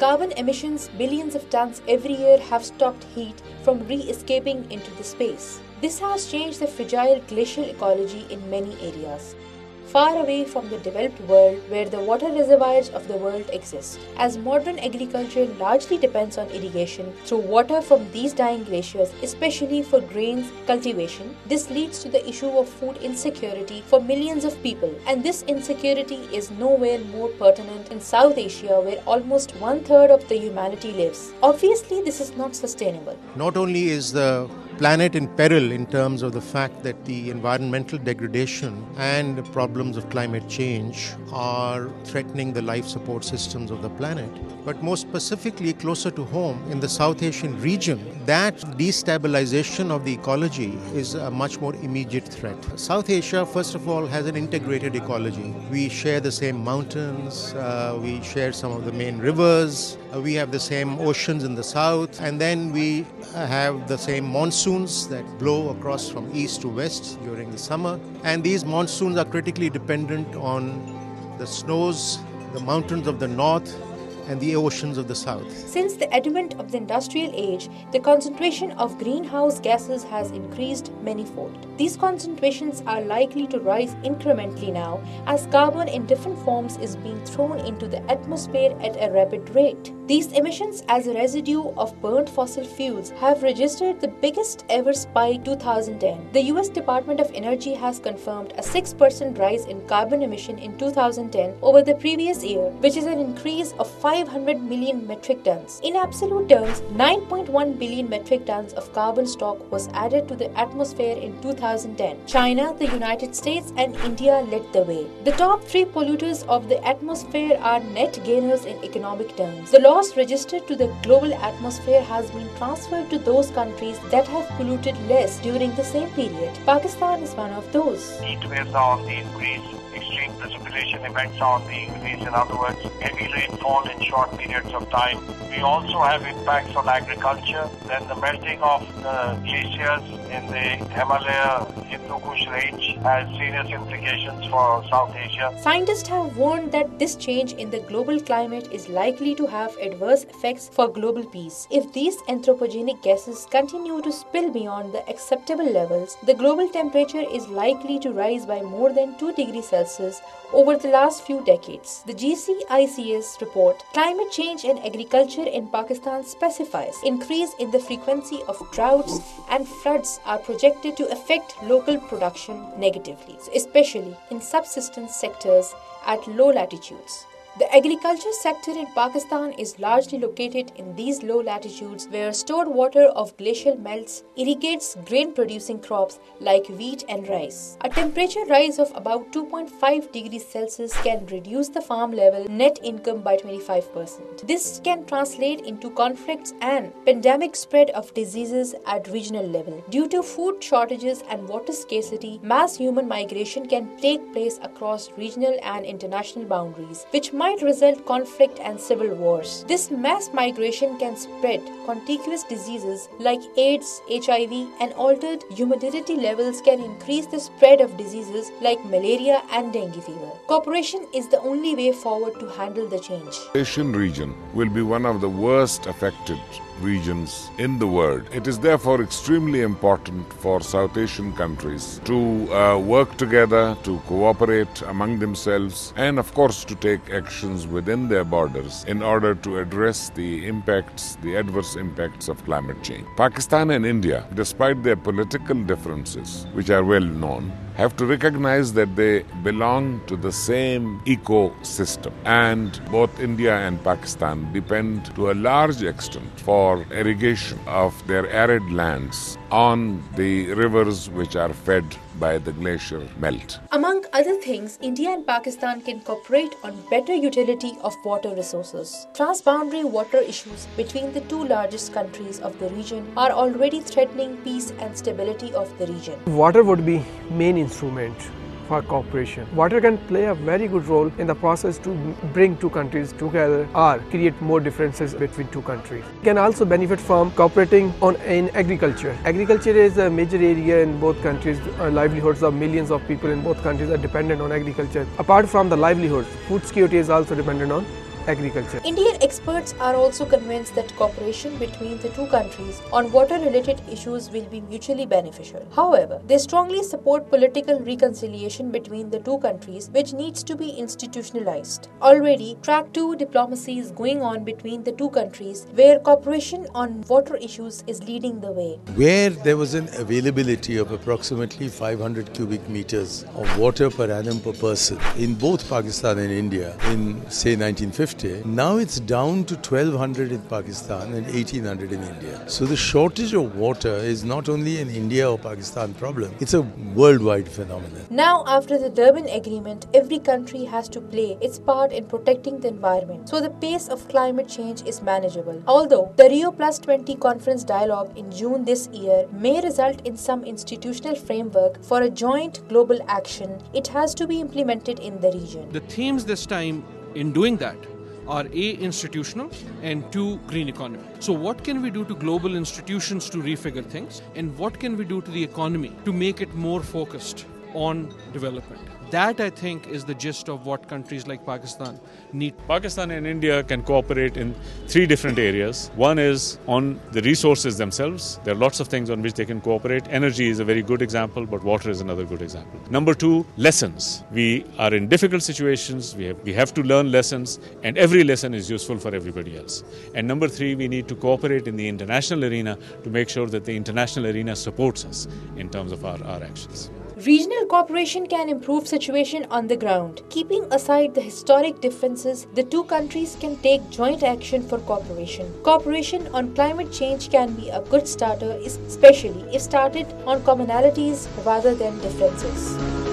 carbon emissions, billions of tons every year, have stopped heat from re-escaping into the space. This has changed the fragile glacial ecology in many areas, far away from the developed world where the water reservoirs of the world exist. As modern agriculture largely depends on irrigation through water from these dying glaciers, especially for grains cultivation, this leads to the issue of food insecurity for millions of people. And this insecurity is nowhere more pertinent in South Asia, where almost 1/3 of the humanity lives. Obviously, this is not sustainable. Not only is the planet in peril in terms of the fact that the environmental degradation and the problems of climate change are threatening the life support systems of the planet, but more specifically closer to home in the South Asian region, that destabilization of the ecology is a much more immediate threat. South Asia, first of all, has an integrated ecology. We share the same mountains, we share some of the main rivers, we have the same oceans in the south, and then we have the same monsoons that blow across from east to west during the summer. And these monsoons are critically dependent on the snows, the mountains of the north, and the oceans of the south. Since the advent of the industrial age, the concentration of greenhouse gases has increased manifold. These concentrations are likely to rise incrementally now as carbon in different forms is being thrown into the atmosphere at a rapid rate. These emissions as a residue of burnt fossil fuels have registered the biggest ever spike in 2010. The US Department of Energy has confirmed a 6% rise in carbon emission in 2010 over the previous year, which is an increase of 500 million metric tons. In absolute terms, 9.1 billion metric tons of carbon stock was added to the atmosphere in 2010. China, the United States, and India led the way. The top 3 polluters of the atmosphere are net gainers in economic terms. The loss registered to the global atmosphere has been transferred to those countries that have polluted less during the same period. Pakistan is one of those. Heat waves are on the increase. Extreme precipitation events are on the increase. In other words, heavy rainfall in short periods of time. We also have impacts on agriculture. Then the melting of the glaciers in the Himalaya Hindu Kush range has serious implications for South Asia. Scientists have warned that this change in the global climate is likely to have adverse effects for global peace. If these anthropogenic gases continue to spill beyond the acceptable levels, the global temperature is likely to rise by more than 2 degrees Celsius over the last few decades. The GCICS report, Climate Change and Agriculture in Pakistan, specifies increase in the frequency of droughts and floods are projected to affect local production negatively, especially in subsistence sectors at low latitudes. The agriculture sector in Pakistan is largely located in these low latitudes where stored water of glacial melts irrigates grain-producing crops like wheat and rice. A temperature rise of about 2.5 degrees Celsius can reduce the farm level net income by 25%. This can translate into conflicts and pandemic spread of diseases at regional level. Due to food shortages and water scarcity, mass human migration can take place across regional and international boundaries, which might result conflict and civil wars. This mass migration can spread contagious diseases like AIDS, HIV, and altered humidity levels can increase the spread of diseases like malaria and dengue fever. Cooperation is the only way forward to handle the change. The Asian region will be one of the worst affected regions in the world. It is therefore extremely important for South Asian countries to work together, to cooperate among themselves, and of course to take actions within their borders in order to address the adverse impacts of climate change. Pakistan and India, despite their political differences, which are well known, have to recognize that they belong to the same ecosystem, and both India and Pakistan depend to a large extent for irrigation of their arid lands on the rivers which are fed by the glacier melt. Among other things, India and Pakistan can cooperate on better utility of water resources. Transboundary water issues between the 2 largest countries of the region are already threatening peace and stability of the region. Water would be main instrument for cooperation. Water can play a very good role in the process to bring 2 countries together or create more differences between 2 countries. Can also benefit from cooperating in agriculture. Agriculture is a major area in both countries. Livelihoods of millions of people in both countries are dependent on agriculture. Apart from the livelihoods, food security is also dependent on agriculture. Indian experts are also convinced that cooperation between the two countries on water-related issues will be mutually beneficial. However, they strongly support political reconciliation between the two countries, which needs to be institutionalized. Already, Track 2 diplomacy is going on between the two countries, where cooperation on water issues is leading the way. Where there was an availability of approximately 500 cubic meters of water per annum per person in both Pakistan and India in, say, 1950, now it's down to 1200 in Pakistan and 1800 in India. So the shortage of water is not only an India or Pakistan problem, it's a worldwide phenomenon. Now, after the Durban Agreement, every country has to play its part in protecting the environment, so the pace of climate change is manageable. Although the Rio Plus 20 conference dialogue in June this year may result in some institutional framework for a joint global action, it has to be implemented in the region. The themes this time in doing that are A, institutional, and 2, green economy. So what can we do to global institutions to refigure things, and what can we do to the economy to make it more focused on development? That, I think, is the gist of what countries like Pakistan need. Pakistan and India can cooperate in 3 different areas. One is on the resources themselves. There are lots of things on which they can cooperate. Energy is a very good example, but water is another good example. Number 2, lessons. We are in difficult situations. We have to learn lessons, and every lesson is useful for everybody else. And number 3, we need to cooperate in the international arena to make sure that the international arena supports us in terms of our actions. Regional cooperation can improve situation on the ground. Keeping aside the historic differences, the two countries can take joint action for cooperation. Cooperation on climate change can be a good starter, especially if started on commonalities rather than differences.